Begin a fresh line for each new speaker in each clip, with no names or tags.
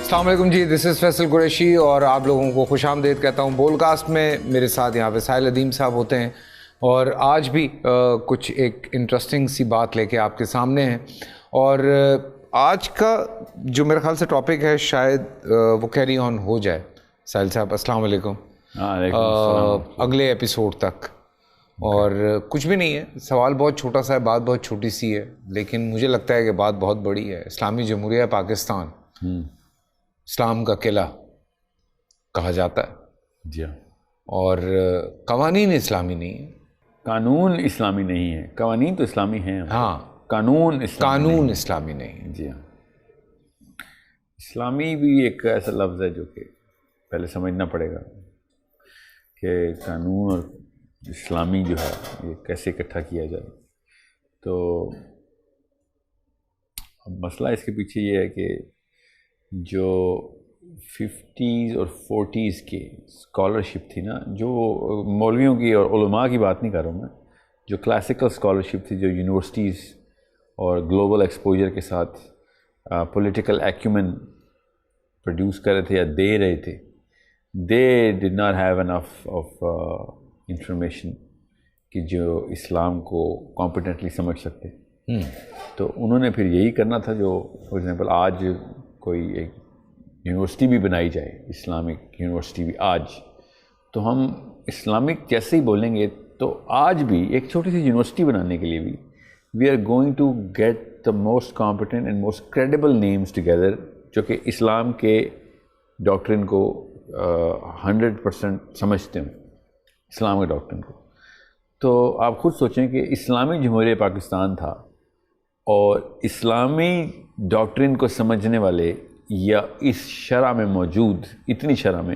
السلام علیکم جی، دس از فیصل قریشی اور آپ لوگوں کو خوش آمدید کہتا ہوں بول کاسٹ میں. میرے ساتھ یہاں پہ ساحل ادیم صاحب ہوتے ہیں اور آج بھی کچھ ایک انٹرسٹنگ سی بات لے کے آپ کے سامنے ہیں. اور آج کا جو میرے خیال سے ٹاپک ہے شاید وہ کیری آن ہو جائے. ساحل صاحب السلام علیکم. اگلے ایپیسوڈ تک. اور کچھ بھی نہیں ہے، سوال بہت چھوٹا سا ہے، بات بہت چھوٹی سی ہے، لیکن مجھے لگتا ہے کہ بات بہت بڑی ہے. اسلامی جمہوریہ پاکستان اسلام کا قلعہ کہا جاتا ہے
جی،
اور قوانین اسلامی نہیں ہیں.
قانون اسلامی نہیں ہے، قوانین تو اسلامی ہیں.
ہاں،
قانون
اسلامی نہیں ہے.
جی ہاں. اسلامی بھی ایک ایسا لفظ ہے جو کہ پہلے سمجھنا پڑے گا کہ قانون اور اسلامی جو ہے یہ کیسے اکٹھا کیا جائے. تو اب مسئلہ اس کے پیچھے یہ ہے کہ جو 50s اور 40s کی اسکالرشپ تھی نا، جو مولویوں کی اور علماء کی بات نہیں کر رہا ہوں میں، جو کلاسیکل اسکالرشپ تھی جو یونیورسٹیز اور گلوبل ایکسپوجر کے ساتھ پولیٹیکل ایکیومن پروڈیوس کر رہے تھے یا دے رہے تھے، they did not have enough of information کہ جو اسلام کو کمپیٹنٹلی سمجھ سکتے. تو انہوں نے پھر یہی کرنا تھا جو فار ایگزامپل آج کوئی ایک یونیورسٹی بھی بنائی جائے، اسلامک یونیورسٹی بھی آج، تو ہم اسلامک جیسے ہی بولیں گے تو آج بھی ایک چھوٹی سی یونیورسٹی بنانے کے لیے بھی we are going to get the most competent and most credible names together جو کہ اسلام کے ڈاکٹرن کو 100% سمجھتے ہیں، اسلام کے ڈاکٹرن کو. تو آپ خود سوچیں کہ اسلامی جمہوریہ پاکستان تھا اور اسلامی ڈاکٹرن کو سمجھنے والے یا اس شرح میں موجود اتنی شرح میں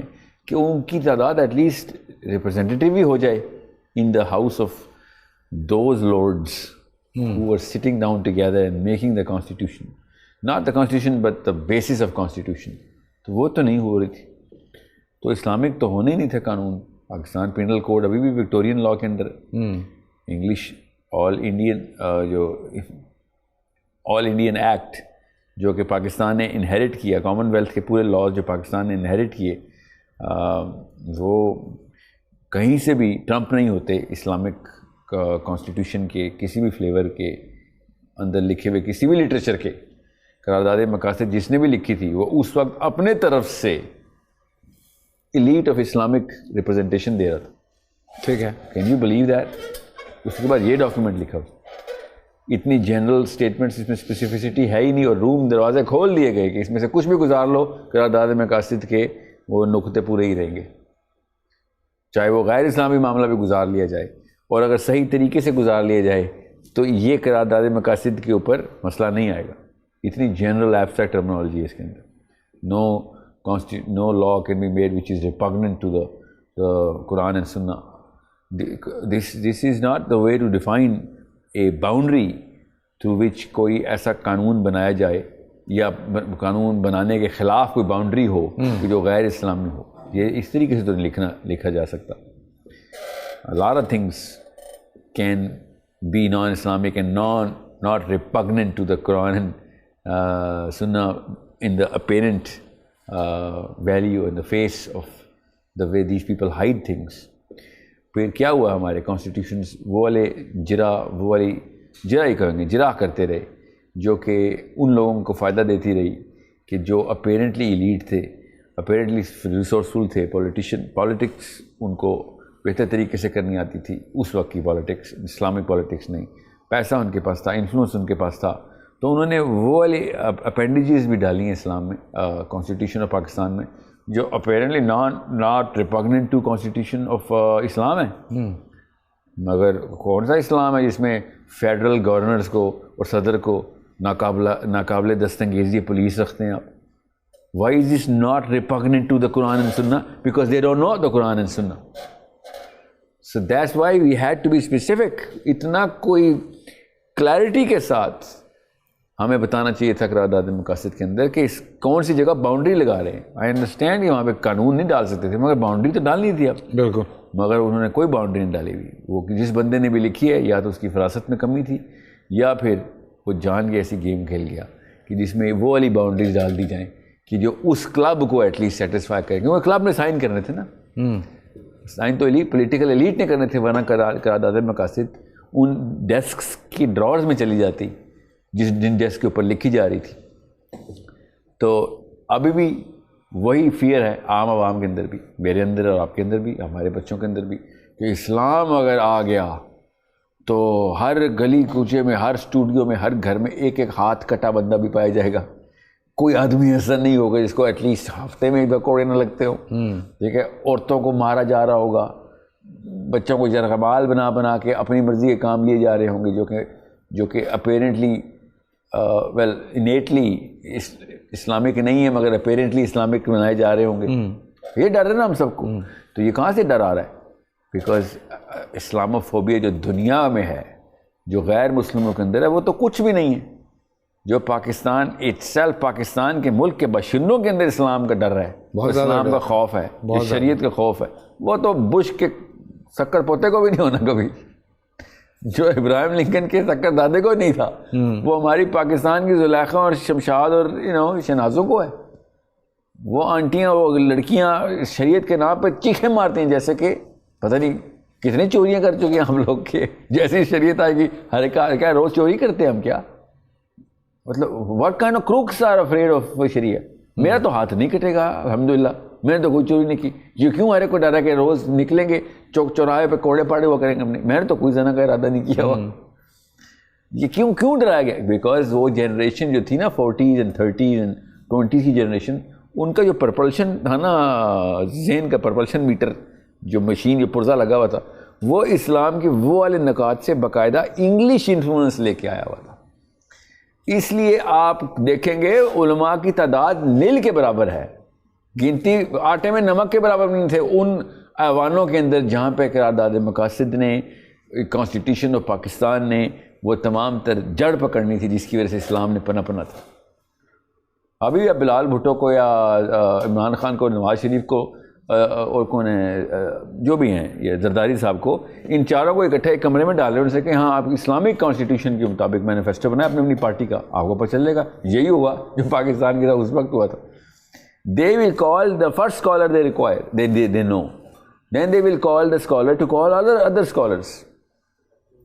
کہ ان کی تعداد ایٹ لیسٹ ریپرزینٹیٹیو ہی ہو جائے in the house of those lords who were sitting down together and making the constitution, not the constitution but the basis of constitution. تو وہ تو نہیں ہو رہی تھی. تو اسلامک تو ہونے ہی نہیں تھا قانون. پاکستان پینل کوڈ ابھی بھی وکٹورین لاء کے اندر، انگلش آل انڈین ایکٹ جو کہ پاکستان نے انہیرٹ کیا، کامن ویلتھ کے پورے لاز جو پاکستان نے انہیرٹ کیے، وہ کہیں سے بھی ٹرمپ نہیں ہوتے اسلامک کانسٹیٹیوشن کے کسی بھی فلیور کے اندر لکھے ہوئے کسی بھی لٹریچر کے. قرارداد مقاصد جس نے بھی لکھی تھی وہ اس وقت اپنے طرف سے ایلیٹ آف اسلامک ریپرزنٹیشن دے رہا تھا.
ٹھیک ہے،
کین یو بلیو دیٹ؟ اس کے بعد یہ ڈاکیومنٹ لکھا ہو، اتنی جنرل اسٹیٹمنٹس، اس میں اسپیسیفسٹی ہے ہی نہیں، اور روم دروازے کھول دیے گئے کہ اس میں سے کچھ بھی گزار لو، قرارداد مقاصد کے وہ نقطے پورے ہی رہیں گے، چاہے وہ غیر اسلامی معاملہ بھی گزار لیا جائے، اور اگر صحیح طریقے سے گزار لیا جائے تو یہ قرارداد مقاصد کے اوپر مسئلہ نہیں آئے گا. اتنی جنرل ایبسٹریکٹ ٹرمنالوجی ہے اس کے اندر. No law can be made which is repugnant to the Quran and Sunnah. This is not the way to define a boundary to which کوئی ایسا قانون بنایا جائے یا قانون بنانے کے خلاف کوئی باؤنڈری ہو کہ جو غیر اسلامی ہو. یہ اس طریقے سے تو لکھا جا سکتا. A lot of things can be non-Islamic and not repugnant to the Quran and Sunnah in the apparent value and the face of the way these people hide things. پھر کیا ہوا ہمارے کانسٹیٹیوشنز وہ والی جرا ہی کہیں گے، جرا کرتے رہے جو کہ ان لوگوں کو فائدہ دیتی رہی کہ جو اپیرنٹلی ایلیٹ تھے، اپیرنٹلی ریسورسفل تھے، پالیٹکس ان کو بہتر طریقے سے کرنی آتی تھی. اس وقت کی پالیٹکس، اسلامک پالیٹکس نہیں، پیسہ ان کے پاس تھا، انفلوئنس ان کے پاس تھا، تو انہوں نے وہ والی اپینڈیجز بھی ڈالی ہیں اسلام میں، کانسٹیٹیوشن آف پاکستان میں، جو apparently not repugnant to constitution of Islam ہے. مگر کون سا اسلام ہے جس میں فیڈرل گورنرز کو اور صدر کو ناقابل دستانگیزی پولیس رکھتے ہیں آپ؟ Why is this not repugnant to the Quran and Sunnah? Because they don't know the Quran and Sunnah. So that's why we had to be specific. اتنا کوئی کلیئرٹی کے ساتھ ہمیں بتانا چاہیے تھا قرارداد مقاصد کے اندر کہ اس کون سی جگہ باؤنڈری لگا رہے ہیں. آئی انڈرسٹینڈ کہ وہاں پہ قانون نہیں ڈال سکتے تھے، مگر باؤنڈری تو ڈالنی تھی اب. بالکل. مگر انہوں نے کوئی باؤنڈری نہیں ڈالی ہوئی. وہ جس بندے نے بھی لکھی ہے یا تو اس کی فراست میں کمی تھی یا پھر وہ جان کے ایسی گیم کھیل گیا کہ جس میں وہ والی باؤنڈریز ڈال دی جائیں کہ جو اس کلب کو ایٹ لیسٹ سیٹسفائی کریں, کیونکہ کلب نے سائن کرنے تھے نا, سائن تو پولیٹیکل ایلیٹ نے کرنے تھے, ورنہ قرارداد مقاصد ان ڈیسکس کی ڈراورز میں چلی جاتی جن ڈیسک کے اوپر لکھی جا رہی تھی. تو ابھی بھی وہی فیئر ہے عام عوام کے اندر بھی, میرے اندر اور آپ کے اندر بھی, ہمارے بچوں کے اندر بھی, کہ اسلام اگر آ گیا تو ہر گلی کوچے میں, ہر اسٹوڈیو میں, ہر گھر میں ایک ایک ہاتھ کٹا بندہ بھی پایا جائے گا. کوئی آدمی ایسا نہیں ہوگا جس کو ایٹ لیسٹ ہفتے میں پکوڑے نہ لگتے ہو. ٹھیک ہے, عورتوں کو مارا جا رہا ہوگا, بچوں کو جرغمال بنا بنا کے اپنی مرضی کے کام لیے جا رہے ہوں گے, جو کہ اپیرنٹلی انیٹلی اسلامک نہیں ہے, مگر اپیرنٹلی اسلامک بنائے جا رہے ہوں گے. یہ ڈر ہے نا ہم سب کو. تو یہ کہاں سے ڈر آ رہا ہے؟ بیکاز اسلاموفوبیا جو دنیا میں ہے, جو غیر مسلموں کے اندر ہے, وہ تو کچھ بھی نہیں ہے. جو پاکستان پاکستان کے ملک کے باشندوں کے اندر اسلام کا ڈر ہے, اسلام کا خوف ہے, شریعت کا خوف ہے, وہ تو بش کے شکر پوتے کو بھی نہیں ہونا کبھی, جو ابراہیم لنکن کے شکر دادے کو نہیں تھا, وہ ہماری پاکستان کی زلیخا اور شمشاد اور شنازوں کو ہے. وہ آنٹیاں, وہ لڑکیاں شریعت کے نام پہ چیخیں مارتی ہیں جیسے کہ پتہ نہیں کتنی چوریاں کر چکے ہیں ہم لوگ کے. جیسی شریعت آئے گی ہر کیا روز چوری کرتے ہیں ہم کیا؟ مطلب what kind of crooks are afraid of شریعہ. میرا تو ہاتھ نہیں کٹے گا الحمدللہ, میں نے تو کوئی چوری نہیں کی. یہ کیوں ہمارے کو ڈرا کہ روز نکلیں گے چوک چوراہے پہ کوڑے پاڑے ہوا کریں گے؟ میں نے تو کوئی زنا کا ارادہ نہیں کیا ہوا. یہ کیوں ڈرایا گیا؟ بیکاز وہ جنریشن جو تھی نا 40s and 30s and 20s کی جنریشن, ان کا جو پرپلشن تھا نا, ذہن کا پرپلشن میٹر, جو مشین جو پرزہ لگا ہوا تھا, وہ اسلام کے وہ والے نکات سے باقاعدہ انگلش انفلوئنس لے کے آیا ہوا تھا. اس لیے آپ دیکھیں گے علماء کی تعداد نیل کے برابر ہے, گنتی آٹے میں نمک کے برابر نہیں تھے ان ایوانوں کے اندر جہاں پہ قرارداد مقاصد نے, کانسٹیٹیوشن آف پاکستان نے وہ تمام تر جڑ پکڑنی تھی جس کی وجہ سے اسلام نے پنا تھا. ابھی بلال بھٹو کو یا عمران خان کو, نواز شریف کو, اور کون ہے جو بھی ہیں, یہ زرداری صاحب کو, ان چاروں کو اکٹھے ایک کمرے میں ڈال رہے ہیں ان سے کہ ہاں آپ اسلامک کانسٹیٹیوشن کے مطابق مینیفیسٹو بنائیں اپنی پارٹی کا, آپ کو پتہ چلے گا. یہی ہوا جو پاکستان کے ساتھ اس وقت ہوا تھا. They will call the first scholar they require, they know. Then they will call the scholar to call other scholars.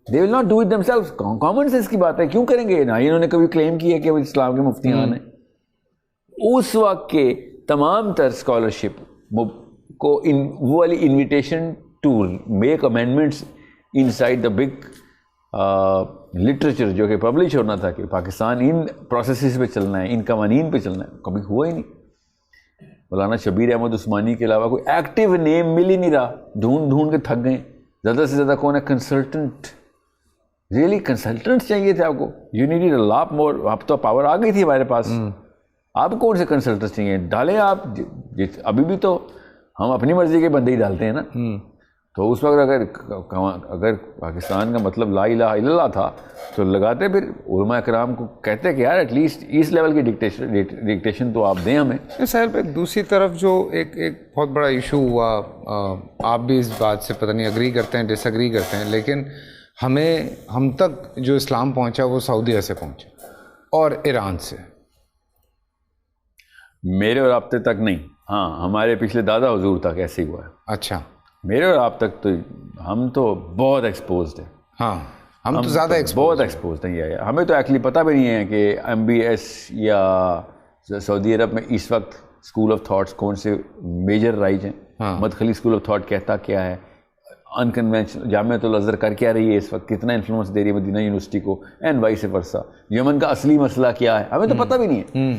They will not do it themselves. Common sense کی بات ہے, کیوں کریں گے؟ نہ انہوں نے کبھی کلیم کیا کہ وہ اسلام کے مفتیان ہیں. اس وقت کے تمام تر اسکالرشپ کو وہ والی invitation to make amendments inside the big literature جو کہ پبلش ہونا تھا کہ پاکستان ان پروسیسز پہ چلنا ہے, ان قوانین پہ چلنا ہے, کبھی ہوا ہی نہیں. مولانا شبیر احمد عثمانی کے علاوہ کوئی ایکٹیو نیم مل ہی نہیں رہا, ڈھونڈ کے تھک گئے. زیادہ سے زیادہ کون ہے؟ کنسلٹنٹ. ریئلی کنسلٹنٹس چاہیے تھے آپ کو. یو نیڈ اے لاٹ مور. آپ تو پاور آ گئی تھی ہمارے پاس, آپ کون سے کنسلٹنٹس چاہیے؟ ڈالیں آپ. ابھی بھی تو ہم اپنی مرضی کے بندے ہی ڈالتے ہیں نا. تو اس وقت اگر پاکستان کا مطلب لا الہ الا اللہ تھا تو لگاتے, پھر علماء کرام کو کہتے کہ یار ایٹ لیسٹ اس لیول کی ڈکٹیشن تو آپ دیں ہمیں.
سہیل پہ دوسری طرف جو ایک بہت بڑا ایشو ہوا, آپ بھی اس بات سے پتہ نہیں اگری کرتے ہیں ڈس ایگری کرتے ہیں, لیکن ہم تک جو اسلام پہنچا وہ سعودیہ سے پہنچا اور ایران سے.
میرے اور آپ تک نہیں, ہاں ہمارے پچھلے دادا حضور تک ایسے ہی ہوا ہے.
اچھا.
میرے اور آپ تک تو ہم تو بہت ایکسپوزڈ ہیں.
ہاں ہم تو زیادہ
بہت ایکسپوزڈ ہیں. یہ ہمیں تو ایکچولی پتہ بھی نہیں ہے کہ MBS یا سعودی عرب میں اس وقت اسکول آف تھاٹس کون سے میجر رائج ہیں. مدخلی اسکول آف تھاٹ کہتا کیا ہے, ان کنونشنل جامعۃ الازہر کر کیا رہی ہے اس وقت, کتنا انفلوئنس دے رہی ہے مدینہ یونیورسٹی کو, اینڈ وائس ورسا. یمن کا اصلی مسئلہ کیا ہے ہمیں تو پتہ بھی نہیں ہے.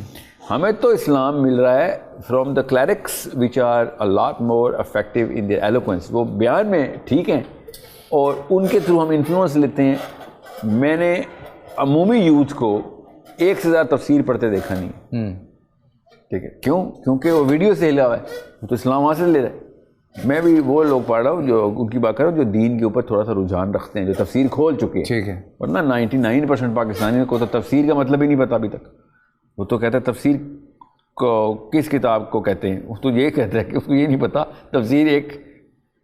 ہمیں تو اسلام مل رہا ہے from the clerics which are a lot more effective in their eloquence. وہ بیان میں ٹھیک ہیں اور ان کے تھرو ہم انفلوئنس لیتے ہیں. میں نے عمومی یوتھ کو ایک سے زیادہ تفسیر پڑھتے دیکھا نہیں. ٹھیک ہے, کیوں؟ کیونکہ وہ ویڈیو سے ہلا ہوا ہے, وہ تو اسلام وہاں سے لے رہا ہے. میں بھی وہ لوگ پڑھ رہا ہوں جو ان کی بات کر رہا ہوں جو دین کے اوپر تھوڑا سا رجحان رکھتے ہیں, جو تفسیر کھول چکے ہیں.
ٹھیک ہے.
ورنہ 99% پاکستانی کو تو تفسیر کا مطلب ہی نہیں پتا ابھی تک. وہ تو کہتا ہے تفسیر کو کس کتاب کو کہتے ہیں, وہ تو یہ کہتا ہے کہ اس کو یہ نہیں پتا تفسیر ایک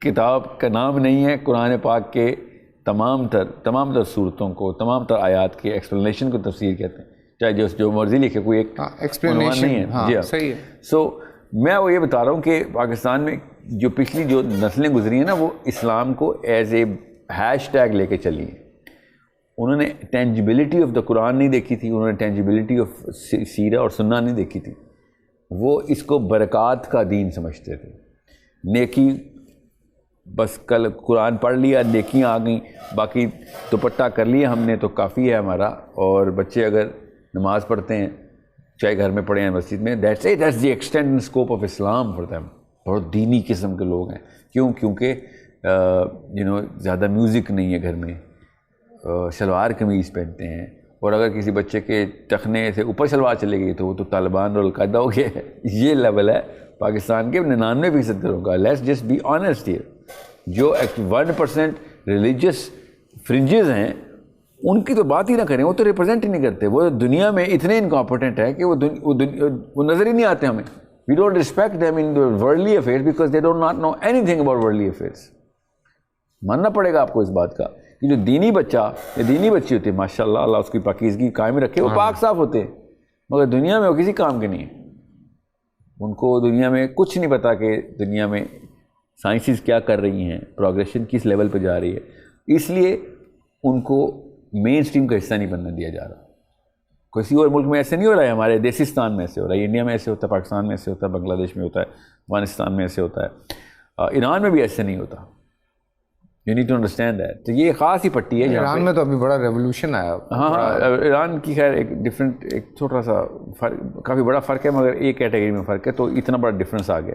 کتاب کا نام نہیں ہے. قرآن پاک کے تمام تر صورتوں کو, تمام تر آیات کے ایکسپلینیشن کو تفسیر کہتے ہیں. چاہے جو مرضی لکھے, کوئی ایک عنوان نہیں ہے. جی ہاں,
صحیح ہے.
سو میں وہ یہ بتا رہا ہوں کہ پاکستان میں جو پچھلی جو نسلیں گزری ہیں نا, وہ اسلام کو ایز اے ہیش ٹیگ لے کے چلی ہیں. انہوں نے ٹینجبلٹی آف دا قرآن نہیں دیکھی تھی, انہوں نے ٹینجبلٹی آف سیرہ اور سنہ نہیں دیکھی تھی. وہ اس کو برکات کا دین سمجھتے تھے. نیکی بس کل قرآن پڑھ لیا, نیکیاں آ گئیں, باقی دوپٹہ کر لیا ہم نے تو کافی ہے ہمارا. اور بچے اگر نماز پڑھتے ہیں چاہے گھر میں پڑھیں یا مسجد میں, that's the extent and scope of Islam for them. بہت دینی قسم کے لوگ ہیں. کیوں؟ کیونکہ زیادہ میوزک نہیں ہے گھر میں, شلوار قمیض پہنتے ہیں. اور اگر کسی بچے کے ٹخنے سے اوپر شلوار چلے گئی تو وہ تو طالبان اور القاعدہ ہو گیا ہے. یہ لیول ہے پاکستان کے 99% گھروں کا. Let's just be honest here. جو 1% ریلیجس فرنجز ہیں ان کی تو بات ہی نہ کریں, وہ تو ریپرزینٹ ہی نہیں کرتے. وہ دنیا میں اتنے انکمپیٹنٹ ہے کہ وہ نظر ہی نہیں آتے ہمیں. We don't respect them in worldly affairs because they don't not know anything about worldly affairs. ماننا پڑے گا آپ کو اس بات کا کہ جو دینی بچہ یا دینی بچی ہوتی ہے, ماشاء اللہ اللہ اس کی پاکیزگی قائم رکھے, وہ پاک صاف ہوتے ہیں, مگر دنیا میں وہ کسی کام کے نہیں ہیں. ان کو دنیا میں کچھ نہیں پتا کہ دنیا میں سائنسز کیا کر رہی ہیں, پروگریشن کس لیول پہ جا رہی ہے. اس لیے ان کو مین سٹریم کا حصہ نہیں بننا دیا جا رہا. کسی اور ملک میں ایسے نہیں ہو رہا ہے, ہمارے دیسستان میں ایسے ہو رہا ہے, انڈیا میں ایسے ہوتا ہے, پاکستان میں ایسے ہوتا ہے, بنگلہ دیش میں ہوتا ہے, افغانستان میں ایسے ہوتا ہے, ایران میں بھی ایسے نہیں ہوتا. You need to understand that. تو یہ خاص ہی پٹی ہے.
ایران میں تو ابھی بڑا ریولوشن آیا.
ہاں, ایران کی خیر ایک ڈفرینٹ, ایک چھوٹا سا فرق, کافی بڑا فرق ہے, مگر ایک کیٹیگری میں فرق ہے, تو اتنا بڑا ڈفرینس آ گیا.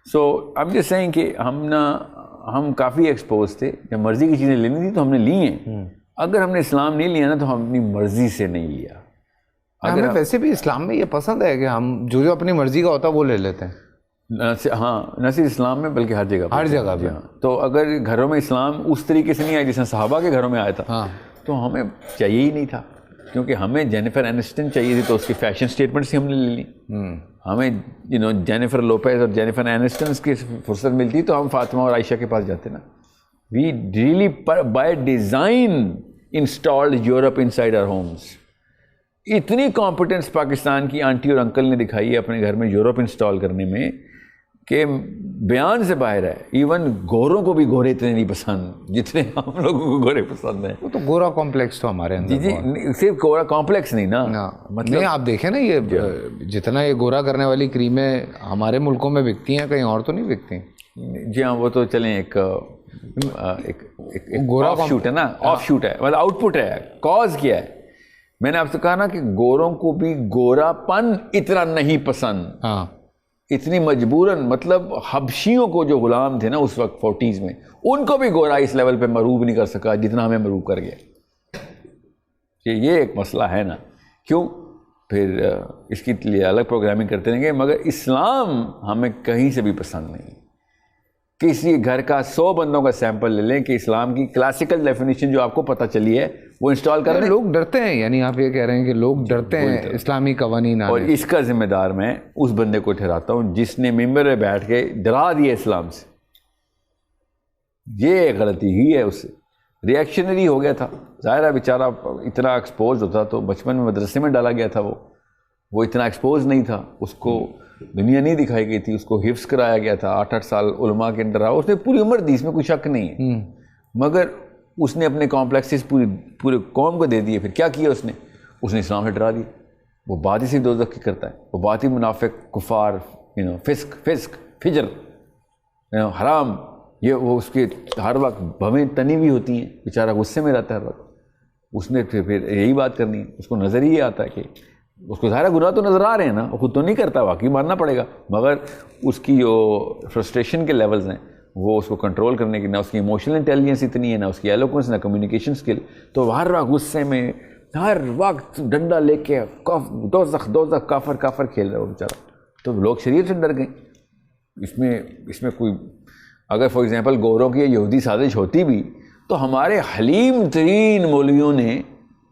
سو اب جس سہیں کہ ہم کافی ایکسپوز تھے. جب مرضی کی چیزیں لینی تھی تو ہم نے لی ہیں. اگر ہم نے اسلام نہیں لیا نا تو ہم اپنی مرضی سے نہیں لیا.
ہمیں ویسے بھی اسلام میں یہ پسند ہے کہ ہم جو اپنی مرضی کا ہوتا ہے وہ لے لیتے ہیں.
ہاں, نہ صرف اسلام میں بلکہ ہر جگہ
پہ.
ہاں, تو اگر گھروں میں اسلام اس طریقے سے نہیں آیا جس نے صحابہ کے گھروں میں آیا تھا, تو ہمیں چاہیے ہی نہیں تھا. کیونکہ ہمیں جینیفر اینسٹن چاہیے تھی تو اس کی فیشن اسٹیٹمنٹس ہی ہم نے لے لی. ہمیں جینیفر لوپیز اور جینیفر اینسٹنس کی فرصت ملتی تو ہم فاطمہ اور عائشہ کے پاس جاتے نا. We really by design installed Europe inside our homes. اتنی کمپٹنس پاکستان کی آنٹی اور انکل نے دکھائی ہے اپنے گھر میں یورپ انسٹال کرنے میں کہ بیان سے باہر ہے. ایون گوروں کو بھی گورے اتنے نہیں پسند جتنے ہم لوگوں کو گورے پسند ہیں.
وہ تو گورا کمپلیکس تو ہمارے اندر.
جی, صرف گورا کمپلیکس نہیں نا,
مطلب آپ دیکھیں نا, یہ جتنا یہ گورا کرنے والی کریمیں ہمارے ملکوں میں بکتی ہیں, کہیں اور تو نہیں بکتی.
جی ہاں, وہ تو چلیں ایک گورا آف شوٹ ہے نا, آف شوٹ ہے, مطلب آؤٹ پٹ ہے. کاز کیا ہے؟ میں نے آپ سے کہا نا کہ گوروں کو بھی گورا پن اتنا نہیں پسند. ہاں, اتنی مجبوراً, مطلب حبشیوں کو جو غلام تھے نا اس وقت 40s میں, ان کو بھی گورا اس لیول پہ مروب نہیں کر سکا جتنا ہمیں مروب کر گیا. یہ ایک مسئلہ ہے نا. کیوں؟ پھر اس کی لیے الگ پروگرامنگ کرتے رہیں گے, مگر اسلام ہمیں کہیں سے بھی پسند نہیں. کسی گھر کا 100 بندوں کا سیمپل لے لیں کہ اسلام کی کلاسیکل ڈیفینیشن جو آپ کو پتہ چلی ہے وہ انسٹال کر لیں.
لوگ ڈرتے ہیں, یعنی آپ یہ کہہ رہے ہیں کہ لوگ ڈرتے ہیں اسلامی قوانین.
اور اس کا ذمہ دار میں اس بندے کو ٹھہراتا ہوں جس نے ممبر میں بیٹھ کے ڈرا دیا اسلام سے. یہ غلطی ہی ہے, اس سے ریئیکشنری ہو گیا تھا. ظاہر ہے بیچارہ اتنا ایکسپوز ہوتا تو بچپن میں مدرسے میں ڈالا گیا تھا, وہ اتنا ایکسپوز نہیں تھا, اس کو دنیا نہیں دکھائی گئی تھی, اس کو حفظ کرایا گیا تھا. 8-8 سال علماء کے اندر رہا, اس نے پوری عمر دی, اس میں کوئی شک نہیں ہے. مگر اس نے اپنے کمپلیکسز پورے قوم کو دے دیے. پھر کیا کیا اس نے اسلام سے ڈرا دیا. وہ بات ہی سے دوزخ کی کرتا ہے, وہ بات ہی منافق, کفار, فسق, فجر, حرام, یہ وہ اس کے ہر وقت بھویں تنی ہوئی ہوتی ہیں, بیچارہ غصے میں رہتا ہے ہر وقت. اس نے پھر یہی بات کرنی ہے. اس کو نظر ہی آتا ہے کہ اس کو ظاہر گناہ تو نظر آ رہے ہیں نا, وہ خود تو نہیں کرتا, واقعی ماننا پڑے گا, مگر اس کی جو فرسٹریشن کے لیولز ہیں وہ اس کو کنٹرول کرنے کی, نہ اس کی ایموشنل انٹیلیجنس اتنی ہے, نہ اس کی ایلوکوینس, نہ کمیونیکیشن اسکل. تو ہر وقت غصے میں, ہر وقت ڈنڈا لے کے دوزخ کافر کھیل رہا ہے وہ بیچارہ. تو لوگ شریعت سے ڈر گئے. اس میں کوئی اگر فار ایگزامپل گوروں کی یہودی سازش ہوتی بھی تو ہمارے حلیم ترین مولویوں نے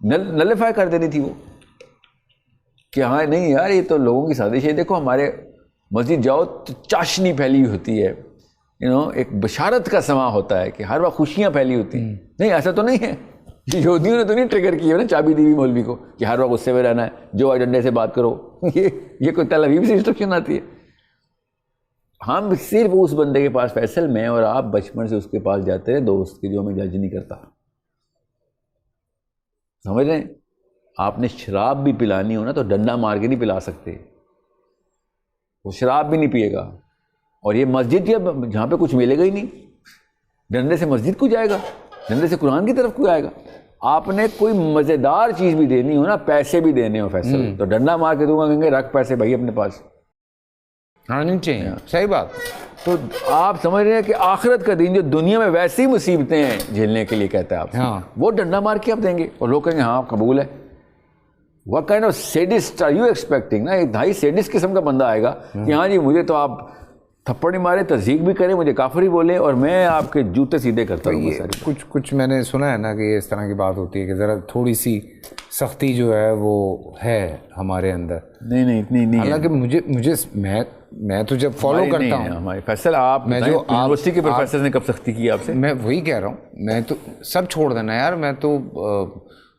نلیفائی کر دینی تھی وہ, کہ ہاں نہیں یار یہ تو لوگوں کی سازش ہے. دیکھو ہمارے مسجد جاؤ تو چاشنی پھیلی ہوتی ہے, ایک بشارت کا سماں ہوتا ہے کہ ہر وقت خوشیاں پھیلی ہوتی ہیں. نہیں ایسا تو نہیں ہے. یہودیوں نے تو نہیں ٹریگر کیا نا چابی دی ہوئی مولوی کو کہ ہر وقت غصے میں رہنا ہے, جو ڈنڈے سے بات کرو. یہ کوئی تل ابیب سے انسٹرکشن آتی ہے؟ ہم صرف اس بندے کے پاس, فیصل میں اور آپ بچپن سے اس کے پاس جاتے ہیں دوست کے, جو ہمیں جج نہیں کرتا, سمجھ رہے ہیں؟ آپ نے شراب بھی پلانی ہو نا تو ڈنڈا مار کے نہیں پلا سکتے, وہ شراب بھی نہیں پیے گا. اور یہ مسجد جہاں پہ کچھ ملے گا ہی نہیں, ڈنڈے سے مسجد کو جائے گا, ڈنڈے سے قرآن کی طرف کو آئے گا. آپ نے کوئی مزیدار چیز بھی دینی ہو نا, پیسے بھی دینے ہو فیصل, تو ڈنڈا مار کے دوں گا, کہیں گے رکھ پیسے بھائی اپنے پاس.
ہاں نہیں چاہیے, صحیح بات.
تو آپ سمجھ رہے ہیں کہ آخرت کا دن جو دنیا میں ویسی مصیبتیں ہیں جھیلنے کے لیے کہتا ہے آپ,
ہاں
وہ ڈنڈا مار کے آپ دیں گے اور لوگ کہیں گے ہاں قبول ہے. What kind of sadist are you expecting؟ نا ایک دھائی سیڈسٹ قسم کا بندہ آئے گا کہ ہاں جی مجھے تو آپ تھپڑ نہیں مارے, تصدیق بھی کریں, مجھے کافر ہی بولیں اور میں آپ کے جوتے سیدھے کرتا ہوں.
کچھ میں نے سنا ہے نا کہ اس طرح کی بات ہوتی ہے کہ ذرا تھوڑی سی سختی جو ہے وہ ہے ہمارے اندر.
نہیں اتنی نہیں.
حالانکہ مجھے میں تو جب فالو کرتا ہوں
ہمارے فیصل, آپ میں جو یونیورسٹی کے پروفیسر نے کب سختی کی آپ سے؟
میں وہی کہہ رہا ہوں, میں تو سب چھوڑ دینا یار, میں تو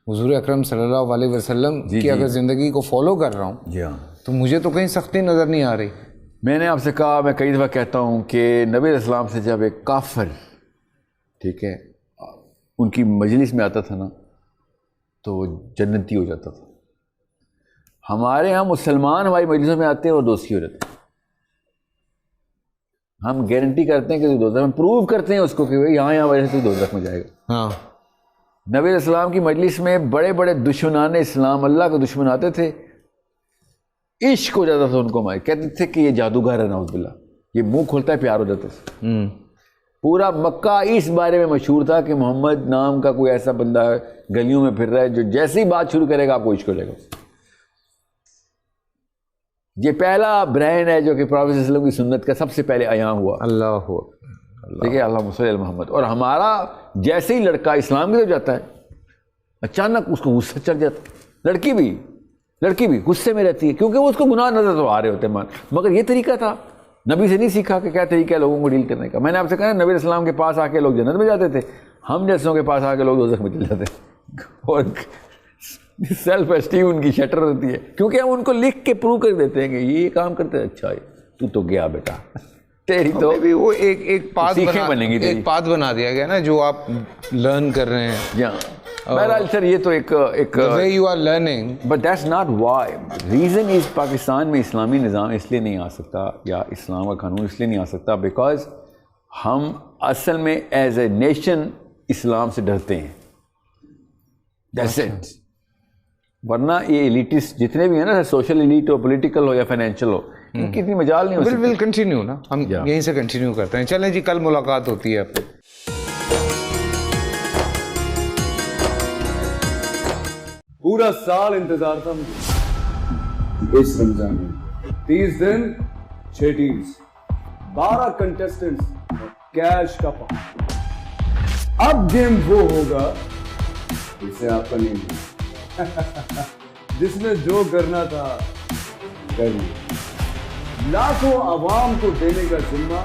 حضور اکرم صلی اللہ علیہ وسلم کی اگر زندگی کو فالو کر رہا ہوں
جی ہاں,
تو مجھے تو کہیں سختی نظر نہیں آ رہی.
میں نے آپ سے کہا, میں کئی دفعہ کہتا ہوں کہ نبی علیہ السلام سے جب ایک کافر, ٹھیک ہے, ان کی مجلس میں آتا تھا نا تو وہ جنتی ہو جاتا تھا. ہمارے یہاں مسلمان ہماری مجلسوں میں آتے ہیں اور دوستی ہو جاتے ہیں. ہم گارنٹی کرتے ہیں کہ دوزخ میں, پروو کرتے ہیں اس کو کہ یہاں وجہ سے تو دوزخ میں جائے گا.
ہاں,
نبی علیہ السلام کی مجلس میں بڑے بڑے دشمنان اسلام, اللہ کے دشمن آتے تھے, عشق ہو جاتا تھا ان کو, ہمارے کہتے تھے کہ یہ جادوگر ہے نعوذ باللہ, یہ منہ کھولتا ہے پیار ہو جاتا تھا. پورا مکہ اس بارے میں مشہور تھا کہ محمد نام کا کوئی ایسا بندہ ہے گلیوں میں پھر رہا ہے جو جیسی بات شروع کرے گا آپ کو عشق ہو جائے گا. یہ پہلا برانڈ ہے جو کہ پروفیٹ صلی اللہ علیہ وسلم کی سنت کا سب سے پہلے عیاں ہوا. اللہ ٹھیک ہے, اللہم صلی علی محمد. اور ہمارا جیسے ہی لڑکا اسلام کی طرف جاتا ہے اچانک اس کو غصہ چڑھ جاتا ہے. لڑکی بھی غصے میں رہتی ہے کیونکہ وہ اس کو گناہ نظر تو آ رہے ہوتے ہیں, مگر یہ طریقہ تھا, نبی سے نہیں سیکھا کہ کیا طریقہ ہے لوگوں کو ڈیل کرنے کا. میں نے آپ سے کہا نبی علیہ السلام کے پاس آ کے لوگ جنت میں جاتے تھے, ہم جیسوں کے پاس آ کے لوگ دوزخ میں چلے جاتے ہیں. اور سیلف اسٹیم ان کی شٹر ہوتی ہے کیونکہ ہم ان کو لکھ کے پروو کر دیتے ہیں کہ یہ کام کرتے ہیں. اچھا تو تو گیا بیٹا, تیری تو
وہ ایک پات بنا دیا گیا نا جو آپ لرن کر رہے ہیں.
بہرحال سر یہ تو ایک
way you are learning,
but that's not why. reason is Pakistan میں اسلامی نظام اس لیے نہیں آ سکتا یا اسلام کا قانون اس لیے نہیں آ سکتا بیکاز ہم اصل میں ایز اے نیشن اسلام سے ڈرتے ہیں. That's it. ورنہ یہ ایلیٹسٹ جتنے بھی ہیں نا, سوشل ایلیٹ ہو, پولیٹیکل ہو یا فائنینشیل ہو, ان کی اتنی مجال نہیں ہو سکتی.
ول کنٹینیو نا, ہم یہیں سے کنٹینیو کرتے ہیں. چلیں جی, کل ملاقات ہوتی ہے آپ کو.
پورا سال انتظار تھا اس رمضان میں, 30 دن 6 ٹیمز, 12 کنٹیسٹنٹس, کیش کا پاؤں. اب گیم وہ ہوگا جسے آپ کا نہیں جس نے جو کرنا تھا کر لیا. لاکھوں عوام کو دینے کا ذمہ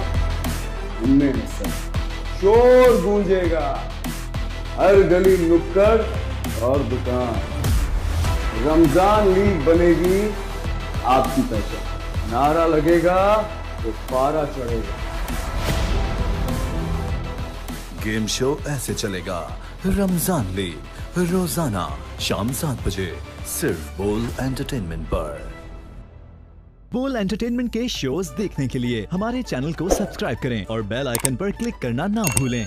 ہم نے حصہ. شور گونجے گا ہر گلی نکڑ اور دکان. رمضان لیگ بنے گی آپ کی پہچان. نعرہ لگے گا تو پارا چڑھے گا.
گیم شو ایسے چلے گا. رمضان لیگ روزانہ شام 7 بجے صرف بول انٹرٹینمنٹ پر. بول انٹرٹینمنٹ کے شوز دیکھنے کے لیے ہمارے چینل کو سبسکرائب کریں اور بیل آئیکن پر کلک کرنا نہ بھولیں.